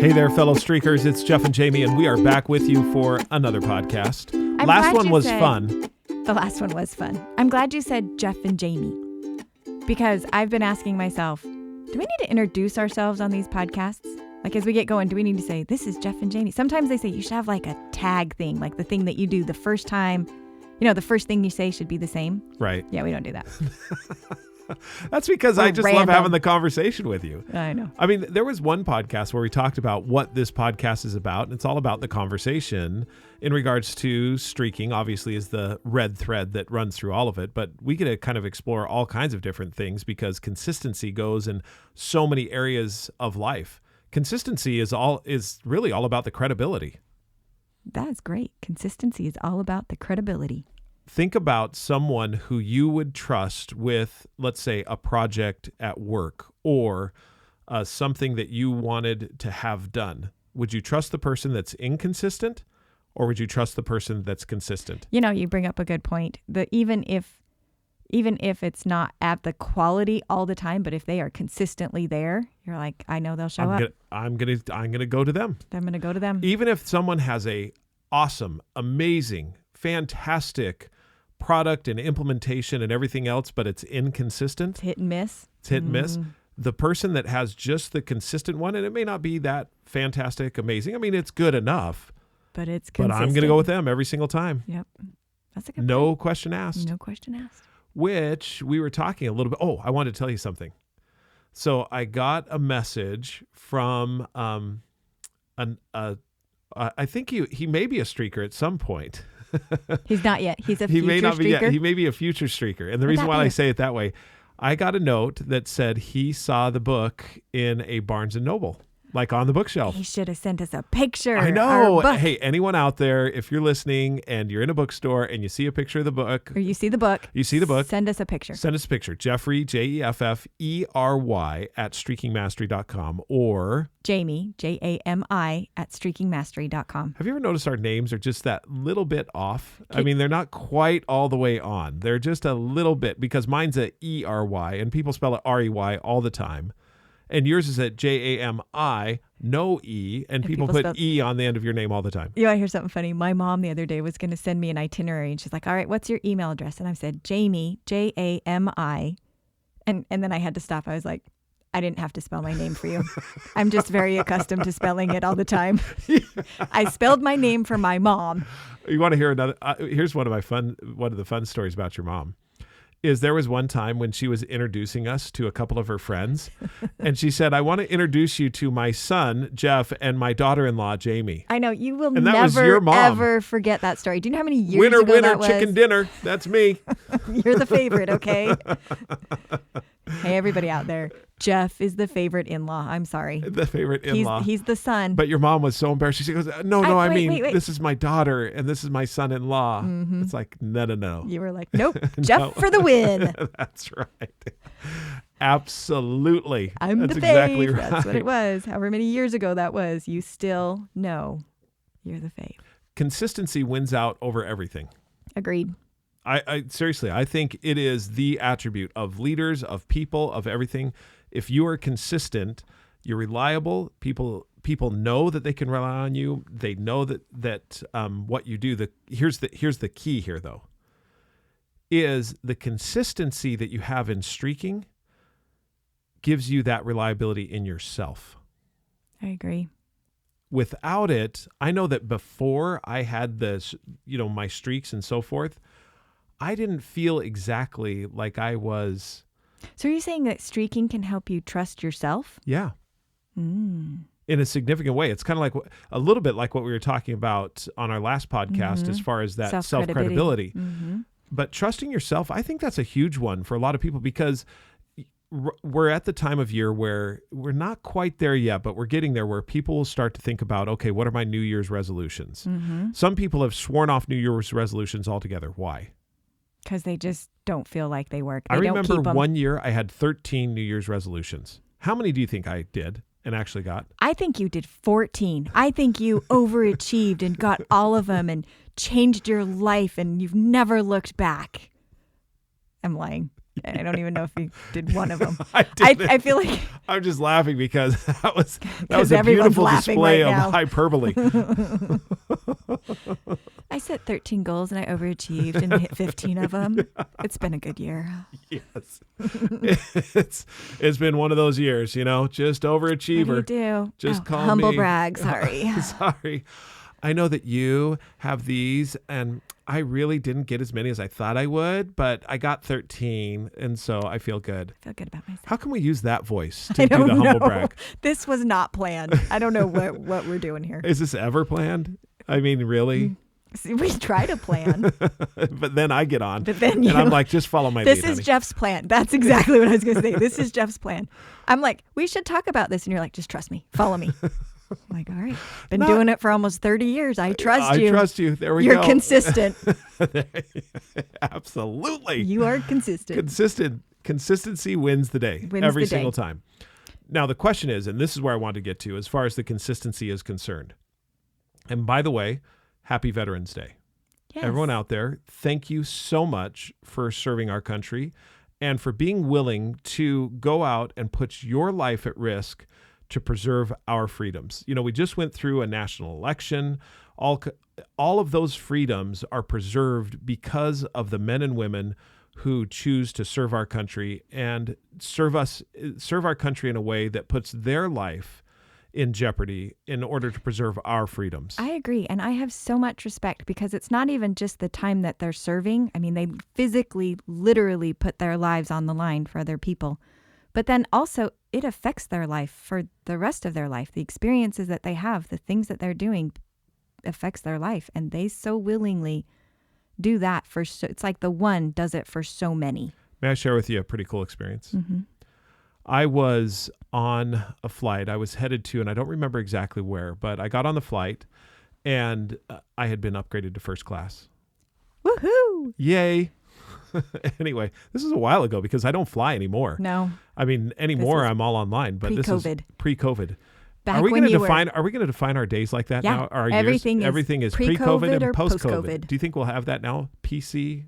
Hey there, fellow streakers. It's Jeff and Jamie, and we are back with you for another podcast. I'm Last glad one you was said- fun. The last one was fun. I'm glad you said Jeff and Jamie, because I've been asking myself, do we need to introduce ourselves on these podcasts? Like, as we get going, do we need to say, this is Jeff and Jamie? Sometimes they say you should have like a tag thing, like the thing that you do the first time. You know, the first thing you say should be the same. Right. Yeah, we don't do that. That's because I just love random. having the conversation with you. I know. I mean, there was one podcast where we talked about what this podcast is about, and it's all about the conversation in regards to streaking, obviously, is the red thread that runs through all of it. But we get to kind of explore all kinds of different things because consistency goes in so many areas of life. Consistency is really all about the credibility. That's great. Consistency is all about the credibility. Think about someone who you would trust with, let's say, a project at work or something that you wanted to have done. Would you trust the person that's inconsistent, or would you trust the person that's consistent? You know, you bring up a good point. Even if it's not at the quality all the time, but if they are consistently there, you're like, I know they'll show up. I'm gonna go to them. I'm going to go to them. Even if someone has a awesome, amazing, fantastic product and implementation and everything else, but it's inconsistent. It's hit and miss. It's hit and miss. The person that has just the consistent one, and it may not be that fantastic, amazing. I mean, it's good enough. But it's But consistent. I'm going to go with them every single time. Yep. That's a good No point. question asked. No question asked. Which we were talking a little bit. Oh, I wanted to tell you something. So I got a message from I think he may be a streaker at some point. He's not yet. He's a He future may not be streaker. yet. He may be a future streaker. And the reason why I say it that way, I got a note that said he saw the book in a Barnes & Noble, like on the bookshelf. He should have sent us a picture. I know. Our book. Hey, anyone out there, if you're listening and you're in a bookstore and you see a picture of the book, Or you see the book. Send us a picture. send us a picture. Jeffrey, Jefffery at streakingmastery.com, or Jamie, Jami, at streakingmastery.com. have you ever noticed our names are just that little bit off? I mean, they're not quite all the way on. They're just a little bit, because mine's a ERY and people spell it REY all the time. And yours is at JAMI, no E, and people put spell- E on the end of your name all the time. You want to hear something funny? My mom the other day was going to send me an itinerary, and she's like, all right, what's your email address? And I said, Jamie, Jami. And then I had to stop. I was like, I didn't have to spell my name for you. I'm just very accustomed to spelling it all the time. I spelled my name for my mom. You want to hear another? Here's one of the fun stories about your mom. Is there was one time when she was introducing us to a couple of her friends, and she said, I want to introduce you to my son, Jeff, and my daughter-in-law, Jamie. I know. You will And that was your never, mom. ever forget that story. Do you know how many years Winner, ago winner, that was? chicken dinner. That's me. You're the favorite, okay? Hey, everybody out there. Jeff is the favorite in-law. I'm sorry. The favorite in-law. He's the son. But your mom was so embarrassed. She goes, no, Wait. this is my daughter, and this is my son-in-law. It's like, no. You were like, nope, Jeff for the win. That's right. Absolutely. I'm That's the exactly fave. right. That's what it was. However many years ago that was, you still know you're the fave. Consistency wins out over everything. Agreed. I seriously, I think it is the attribute of leaders, of people, of everything. If you are consistent, you're reliable. People know that they can rely on you. They know that what you do. Here's the key here, though, is the consistency that you have in streaking gives you that reliability in yourself. I agree. Without it, I know that before I had this, my streaks and so forth, I didn't feel exactly like I was. So are you saying that streaking can help you trust yourself? Yeah. In a significant way. It's kind of like a little bit like what we were talking about on our last podcast as far as that self-credibility. But trusting yourself, I think that's a huge one for a lot of people, because we're at the time of year where we're not quite there yet, but we're getting there, where people will start to think about, okay, what are my New Year's resolutions? Some people have sworn off New Year's resolutions altogether. Why? Because they just don't feel like they work. I They don't remember keep 'em. one year I had 13 New Year's resolutions. How many do you think I did and actually got? I think you did 14. I think you overachieved and got all of them and changed your life, and you've never looked back. I'm lying. I don't even know if he did one of them. I feel like I'm just laughing because that was a beautiful display of hyperbole. I set 13 goals and I overachieved and hit 15 of them. Yeah. It's been a good year. Yes. It's been one of those years, just overachiever. What do you do? Just call humble me. Brag. Sorry. Sorry. I know that you have these, and I really didn't get as many as I thought I would, but I got 13, and so I feel good. I feel good about myself. How can we use that voice to do the humble brag? This was not planned. I don't know what we're doing here. Is this ever planned? I mean, really? See, we try to plan. But then I get on. But then and I'm like, just follow my lead, This is Jeff's plan. That's exactly what I was going to say. This is Jeff's plan. I'm like, we should talk about this. And you're like, just trust me. Follow me. I'm like, all right. Been doing it for almost 30 years. I trust you. I trust you. There we go. You're consistent. Absolutely. You are consistent. Consistency wins the day. Every single time. Now, the question is, and this is where I want to get to, as far as the consistency is concerned. And by the way, happy Veterans Day. Yes. Everyone out there, thank you so much for serving our country and for being willing to go out and put your life at risk to preserve our freedoms. We just went through a national election. All of those freedoms are preserved because of the men and women who choose to serve our country and serve our country in a way that puts their life in jeopardy in order to preserve our freedoms. I agree. And I have so much respect because it's not even just the time that they're serving. I mean, they physically, literally put their lives on the line for other people. But then also it affects their life for the rest of their life. The experiences that they have, the things that they're doing affects their life. And they so willingly do that it's like the one does it for so many. May I share with you a pretty cool experience? Mm-hmm. I was on a flight. I was headed to, and I don't remember exactly where, but I got on the flight and I had been upgraded to first class. Woohoo! Yay. Anyway, this is a while ago because I don't fly anymore. No. I mean, anymore I'm all online, but this is pre-COVID. Back are we going to define our days like that now? Our everything is pre-COVID and post-COVID. Do you think we'll have that now? PC?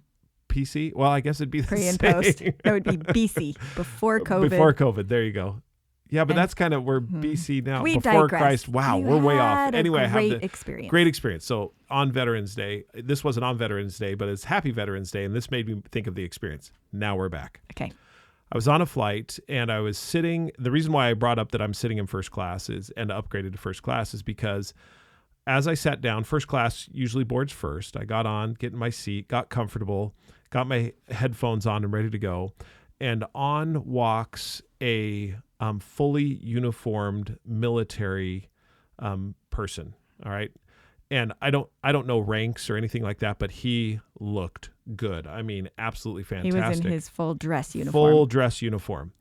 Well, I guess it'd be the pre and same. post. That would be BC, before COVID. Before COVID, there you go. Yeah, but that's kind of we're BC now. We before digress. Christ. Wow, we're way off. Anyway, I have great experience. Great experience. So on Veterans Day, this wasn't on Veterans Day, but it's Happy Veterans Day, and this made me think of the experience. Now we're back. Okay. I was on a flight and I was sitting. The reason why I brought up that I'm sitting in first class and upgraded to first class is because as I sat down, first class usually boards first. I got on, get in my seat, got comfortable, got my headphones on and ready to go. And on walks a fully uniformed military person. All right. And I don't know ranks or anything like that, but he looked good. I mean, absolutely fantastic. He was in his full dress uniform.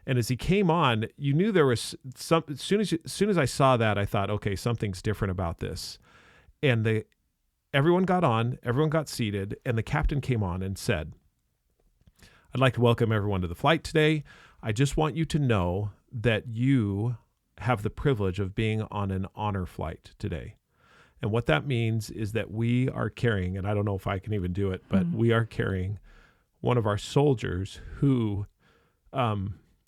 And as he came on, you knew there was some. As soon as I saw that, I thought, okay, something's different about this. And everyone got on, everyone got seated, and the captain came on and said, "I'd like to welcome everyone to the flight today. I just want you to know that you have the privilege of being on an honor flight today." And what that means is that we are carrying, and I don't know if I can even do it, but we are carrying one of our soldiers who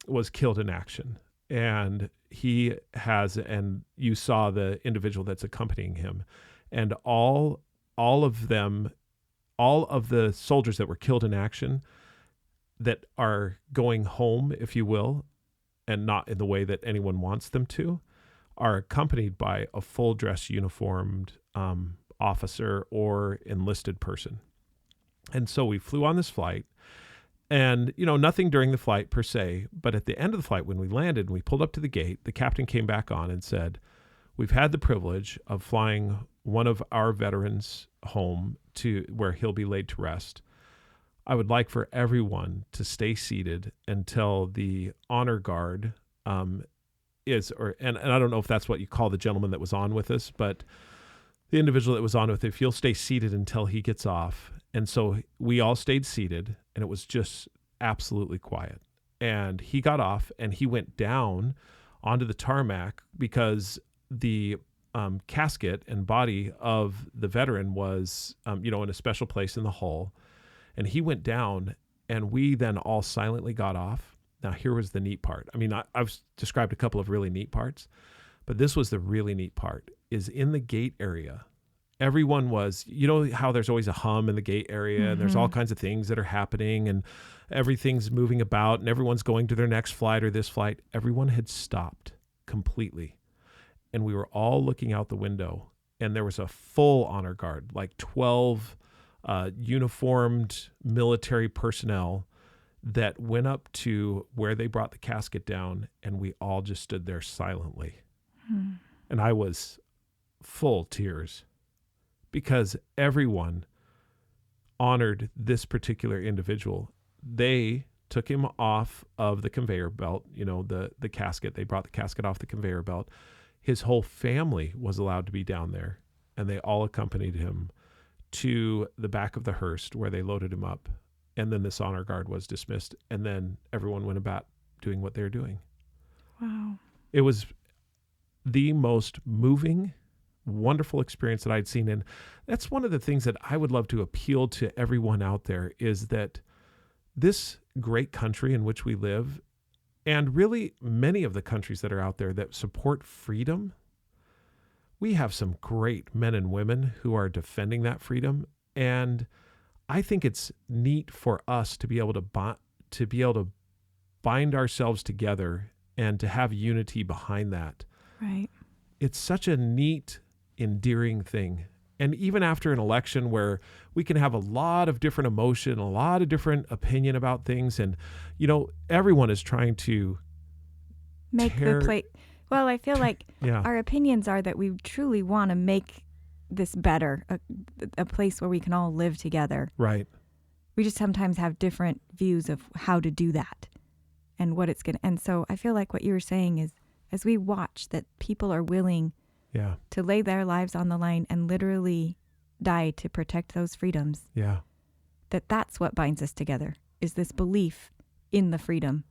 was killed in action. And and you saw the individual that's accompanying him. And all of the soldiers that were killed in action that are going home, if you will, and not in the way that anyone wants them to, are accompanied by a full dress uniformed officer or enlisted person. And so we flew on this flight and, nothing during the flight per se, but at the end of the flight, when we landed and we pulled up to the gate, the captain came back on and said, "We've had the privilege of flying one of our veterans home to where he'll be laid to rest. I would like for everyone to stay seated until the honor guard and I don't know if that's what you call the gentleman that was on with us, but the individual that was on with it, if you'll stay seated until he gets off." And so we all stayed seated and it was just absolutely quiet. And he got off and he went down onto the tarmac because the casket and body of the veteran was, in a special place in the hull. And he went down And we then all silently got off. Now, here was the neat part. I mean, I've described a couple of really neat parts, but this was the really neat part, is in the gate area. Everyone was, you know how there's always a hum in the gate area and there's all kinds of things that are happening and everything's moving about and everyone's going to their next flight or this flight. Everyone had stopped completely. And we were all looking out the window and there was a full honor guard, like 12 uniformed military personnel that went up to where they brought the casket down, and we all just stood there silently. And I was full tears because everyone honored this particular individual. They took him off of the conveyor belt, you know, the casket. They brought the casket off the conveyor belt. His whole family was allowed to be down there, and they all accompanied him to the back of the hearse where they loaded him up. And then this honor guard was dismissed, and then everyone went about doing what they were doing. Wow. It was the most moving, wonderful experience that I'd seen. And that's one of the things that I would love to appeal to everyone out there, is that this great country in which we live, and really many of the countries that are out there that support freedom, we have some great men and women who are defending that freedom. And I think it's neat for us to be able to bind ourselves together and to have unity behind that. Right. It's such a neat, endearing thing. And even after an election where we can have a lot of different emotion, a lot of different opinion about things, and, you know, everyone is trying to make the plate. Well, I feel like yeah. Our opinions are that we truly want to make this better, a place where we can all live together. Right. We just sometimes have different views of how to do that and what it's going to. And so I feel like what you were saying is, as we watch that people are willing to lay their lives on the line and literally die to protect those freedoms, that's what binds us together, is this belief in the freedom.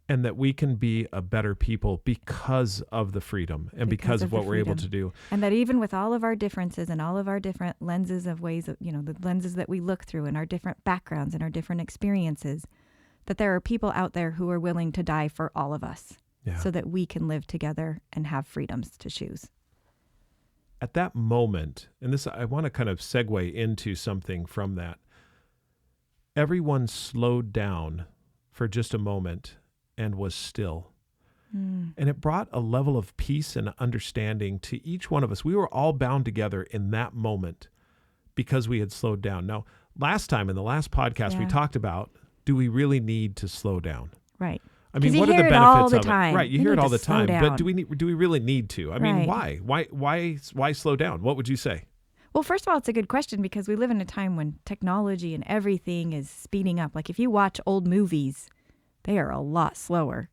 And that we can be a better people because of the freedom and because of what we're able to do. And that even with all of our differences and all of our different lenses of ways of, you know, the lenses that we look through and our different backgrounds and our different experiences, that there are people out there who are willing to die for all of us so that we can live together and have freedoms to choose. At that moment, and this, I want to kind of segue into something from that. Everyone slowed down for just a moment and was still. And it brought a level of peace and understanding to each one of us. We were all bound together in that moment because we had slowed down. Now, last time in the last podcast, we talked about, do we really need to slow down? Right. I mean, what are the benefits of it? Right, you hear it all the time. But do we really need to? I mean, why? Why slow down? What would you say? Well, first of all, it's a good question because we live in a time when technology and everything is speeding up. Like if you watch old movies, they are a lot slower.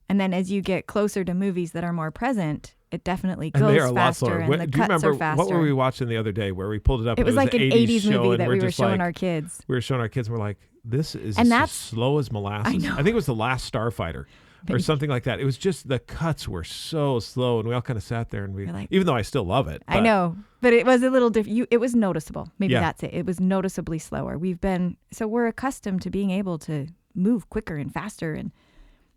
And then as you get closer to movies that are more present, it definitely goes faster. And they are a lot slower. And the cuts are faster. What were we watching the other day where we pulled it up? It was like an 80s movie that we were showing our kids. We were showing our kids and we're like, this is as slow as molasses. I think it was The Last Starfighter or something like that. It was just the cuts were so slow and we all kind of sat there and we, like, even though I still love it. I know, but it was a little different. It was noticeable. Maybe that's it. It was noticeably slower. We're accustomed to being able to move quicker and faster, and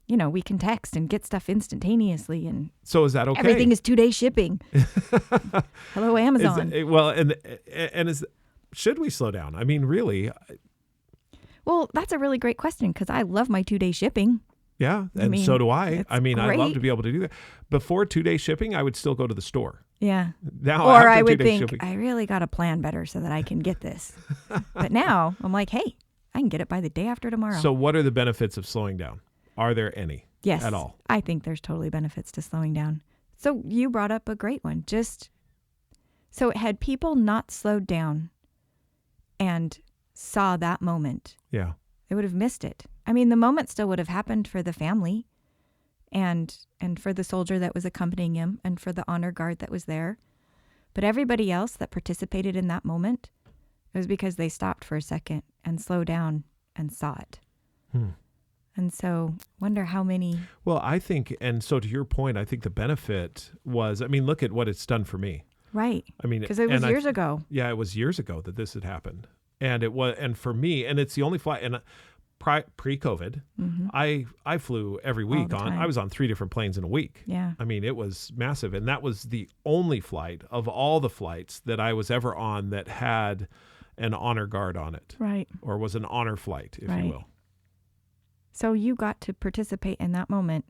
you know, we can text and get stuff instantaneously, and so is that okay? Everything is 2-day shipping. Hello, Amazon. Should we slow down? I mean, really? Well, that's a really great question because I love my 2-day shipping. Yeah, and so do I. I mean, I'd love to be able to do that. Before 2-day shipping, I would still go to the store. Yeah. Now, or I would think, I really got to plan better so that I can get this. But now I'm like, hey, I can get it by the day after tomorrow. So what are the benefits of slowing down? Are there any? Yes. At all? I think there's totally benefits to slowing down. So you brought up a great one. So had people not slowed down and saw that moment, they would have missed it. I mean, the moment still would have happened for the family and for the soldier that was accompanying him and for the honor guard that was there. But everybody else that participated in that moment, it was because they stopped for a second and slowed down and saw it. And so wonder how many. Well, I think, and so to your point, I think the benefit was, I mean, look at what it's done for me. Right. I mean, because it was years ago. Yeah, it was years ago that this had happened. And it was, and for me, and it's the only flight. And pre-COVID, I flew every week I was on 3 different planes in a week. Yeah. I mean, it was massive. And that was the only flight of all the flights that I was ever on that had an honor guard on it. Right. Or was an honor flight, if you will. So you got to participate in that moment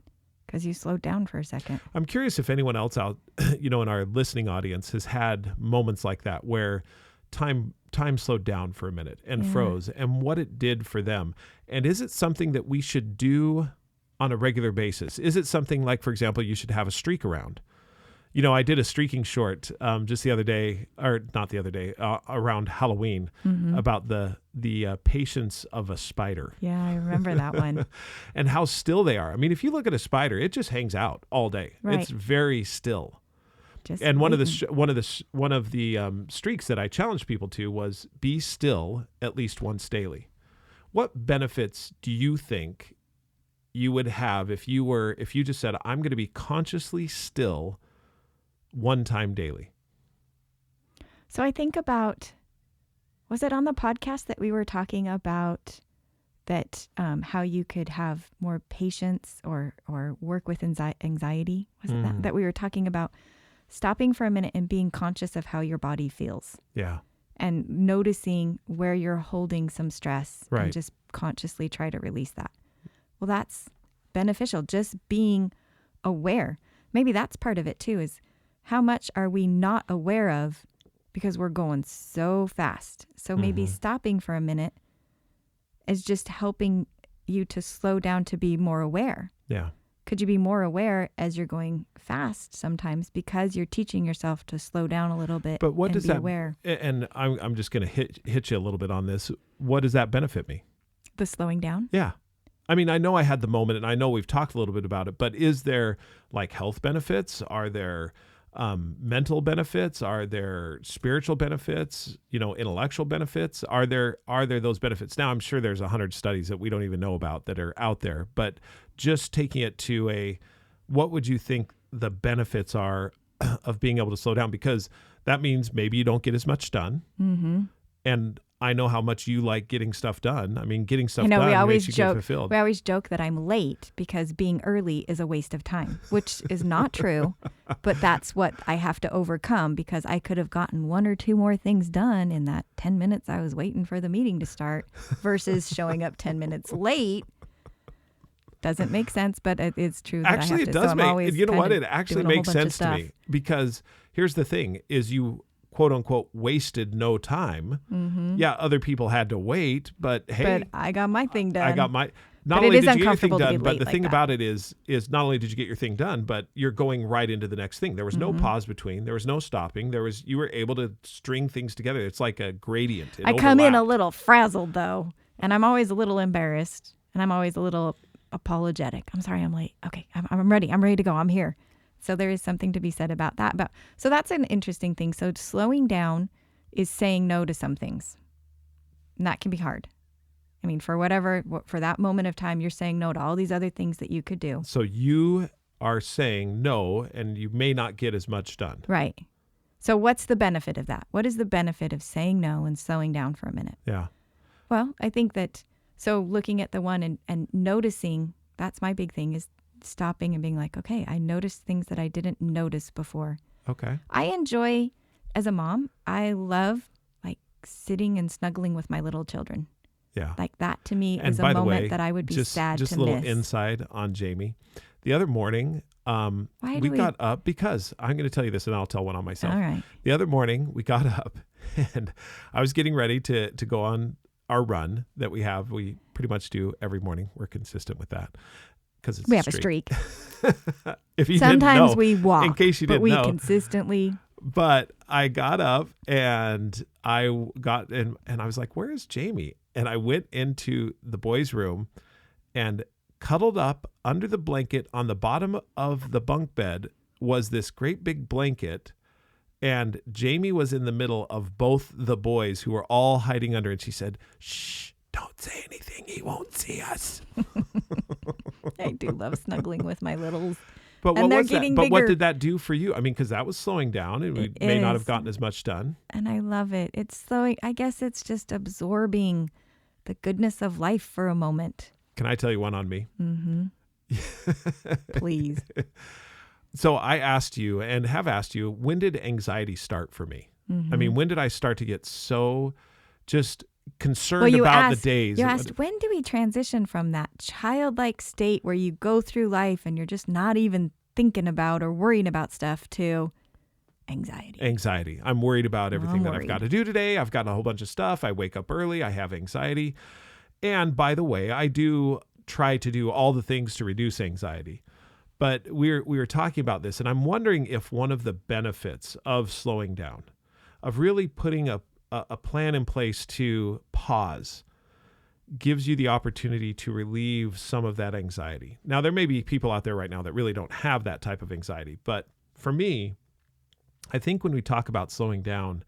because you slowed down for a second. I'm curious if anyone else out, in our listening audience has had moments like that where time slowed down for a minute and froze, and what it did for them. And is it something that we should do on a regular basis? Is it something like, for example, you should have a streak around? I did a streaking short just the other day, or not the other day, around Halloween about the patience of a spider. Yeah, I remember that one. And how still they are. I mean, if you look at a spider, it just hangs out all day. Right. It's very still. And one of the streaks that I challenged people to was be still at least once daily. What benefits do you think you would have if you just said, I'm going to be consciously still one time daily? So I think about, was it on the podcast that we were talking about that how you could have more patience or work with anxiety? Was it that we were talking about stopping for a minute and being conscious of how your body feels? Yeah. And noticing where you're holding some stress right. and just consciously try to release that. Well, that's beneficial. Just being aware. Maybe that's part of it too, is how much are we not aware of because we're going so fast. So maybe stopping for a minute is just helping you to slow down to be more aware. Yeah. Could you be more aware as you're going fast sometimes because you're teaching yourself to slow down a little bit? But what does that aware? And I'm just going to hit you a little bit on this. What does that benefit me? The slowing down? Yeah. I mean, I know I had the moment and I know we've talked a little bit about it, but is there like health benefits? Are there mental benefits? Are there spiritual benefits? Intellectual benefits? Are there those benefits? Now, I'm sure there's 100 studies that we don't even know about that are out there, but just taking it to what would you think the benefits are of being able to slow down? Because that means maybe you don't get as much done. Mm-hmm. And I know how much you like getting stuff done. I mean, getting stuff done makes you get fulfilled. We always joke that I'm late because being early is a waste of time, which is not true. But that's what I have to overcome because I could have gotten 1 or 2 more things done in that 10 minutes I was waiting for the meeting to start versus showing up 10 minutes late. Doesn't make sense, but it's true. That actually, it does make. You know what? It actually makes sense to me because here's the thing: is you quote unquote wasted no time. Mm-hmm. Yeah, other people had to wait, but hey, but I got my thing done. I got my. Not only did you get your thing done, but the thing about it is not only did you get your thing done, but you're going right into the next thing. There was no pause between. There was no stopping. You were able to string things together. It's like a gradient. I come in a little frazzled though, and I'm always a little embarrassed, and I'm always a little apologetic. I'm sorry, I'm late. Okay, I'm ready. I'm ready to go. I'm here. So there is something to be said about that. So that's an interesting thing. So slowing down is saying no to some things. And that can be hard. I mean, for that moment of time, you're saying no to all these other things that you could do. So you are saying no, and you may not get as much done. Right. So what's the benefit of that? What is the benefit of saying no and slowing down for a minute? Yeah. Well, I think that, so looking at the one and noticing, that's my big thing, is stopping and being like, okay, I noticed things that I didn't notice before. Okay. I enjoy, as a mom, I love like sitting and snuggling with my little children. Yeah. Like that to me is a moment that I would be sad to miss. Just a little inside on Jamie. The other morning, we got up because I'm going to tell you this and I'll tell one on myself. All right. The other morning we got up and I was getting ready to go on our run that we have. We pretty much do every morning. We're consistent with that. Because we have a streak. If you sometimes didn't know, we walk, in case you didn't know, but we consistently. But I got up and I was like, "Where is Jamie?" And I went into the boys' room and cuddled up under the blanket on the bottom of the bunk bed was this great big blanket, and Jamie was in the middle of both the boys who were all hiding under. And she said, "Shh, don't say anything. He won't see us." I do love snuggling with my littles. But what was that? But what did that do for you? I mean, because that was slowing down and we may not have gotten as much done. And I love it. It's slowing. I guess it's just absorbing the goodness of life for a moment. Can I tell you one on me? Mm-hmm. Please. So I asked you and have asked you, when did anxiety start for me? Mm-hmm. I mean, when did I start to get so just concerned about the days? You asked, when do we transition from that childlike state where you go through life and you're just not even thinking about or worrying about stuff to anxiety? Anxiety. I'm worried about everything that I've got to do today. I've got a whole bunch of stuff. I wake up early. I have anxiety. And by the way, I do try to do all the things to reduce anxiety. But we were talking about this, and I'm wondering if one of the benefits of slowing down, of really putting a plan in place to pause, gives you the opportunity to relieve some of that anxiety. Now, there may be people out there right now that really don't have that type of anxiety. But for me, I think when we talk about slowing down,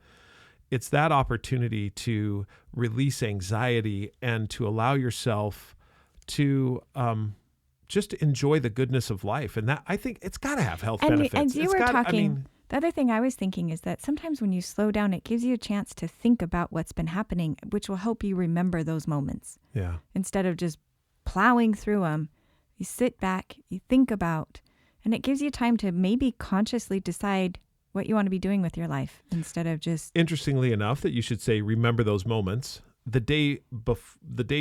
it's that opportunity to release anxiety and to allow yourself to just enjoy the goodness of life. And that, I think it's got to have health benefits. And you were talking, the other thing I was thinking is that sometimes when you slow down, it gives you a chance to think about what's been happening, which will help you remember those moments. Yeah. Instead of just plowing through them, you sit back, you think about, and it gives you time to maybe consciously decide what you want to be doing with your life instead of just... Interestingly enough, that you should say, remember those moments. The day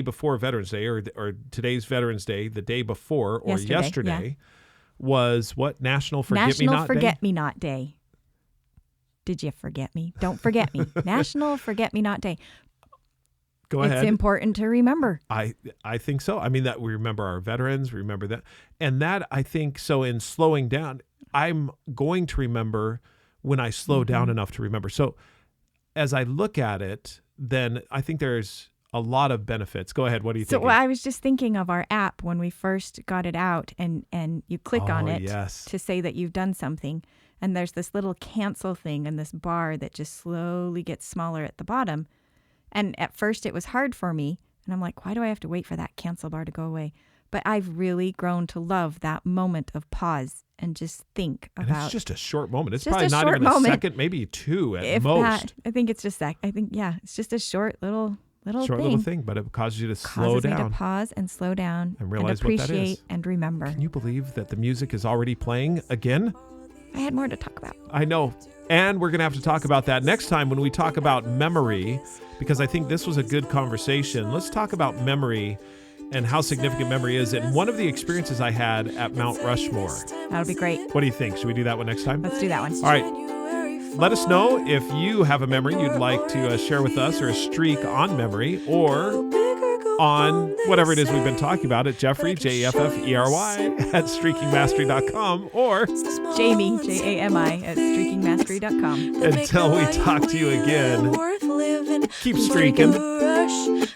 before Veterans Day, or today's Veterans Day, the day before or yesterday was what? National Forget-Me-Not Day? Forget-Me-Not Day. Did you forget me? Don't forget me. National Forget-Me-Not Day. Go ahead. It's important to remember. I think so. I mean, that we remember our veterans, remember that. And that, I think, so in slowing down, I'm going to remember when I slow down enough to remember. So as I look at it, then I think there's a lot of benefits. Go ahead. What do you think? So I was just thinking of our app when we first got it out, and you click on it to say that you've done something. And there's this little cancel thing and this bar that just slowly gets smaller at the bottom. And at first it was hard for me. And I'm like, why do I have to wait for that cancel bar to go away? But I've really grown to love that moment of pause and just think about. And it's just a short moment. It's probably not even a second, maybe two at most. I think it's just that. I think, it's just a short little thing. But it causes you to slow down. Me to pause and slow down and realize and what that is. And remember. Can you believe that the music is already playing again? I had more to talk about. I know. And we're going to have to talk about that next time when we talk about memory, because I think this was a good conversation. Let's talk about memory and how significant memory is. And one of the experiences I had at Mount Rushmore. That'll be great. What do you think? Should we do that one next time? Let's do that one. All right. Let us know if you have a memory you'd like to share with us, or a streak on memory, or on whatever it is we've been talking about at Jeffrey, Jefffery, at streakingmastery.com, or Jamie, Jami, at streakingmastery.com. Until we talk to you again, keep streaking.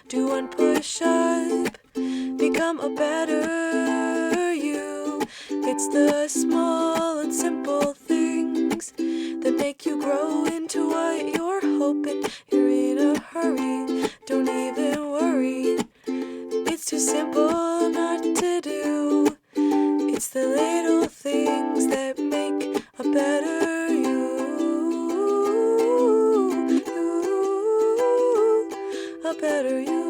Do one push up, become a better you. It's the small and simple things that make you grow into what you're hoping. You're in a hurry, don't even worry. It's too simple not to do. It's the little things that make a better you. A better you.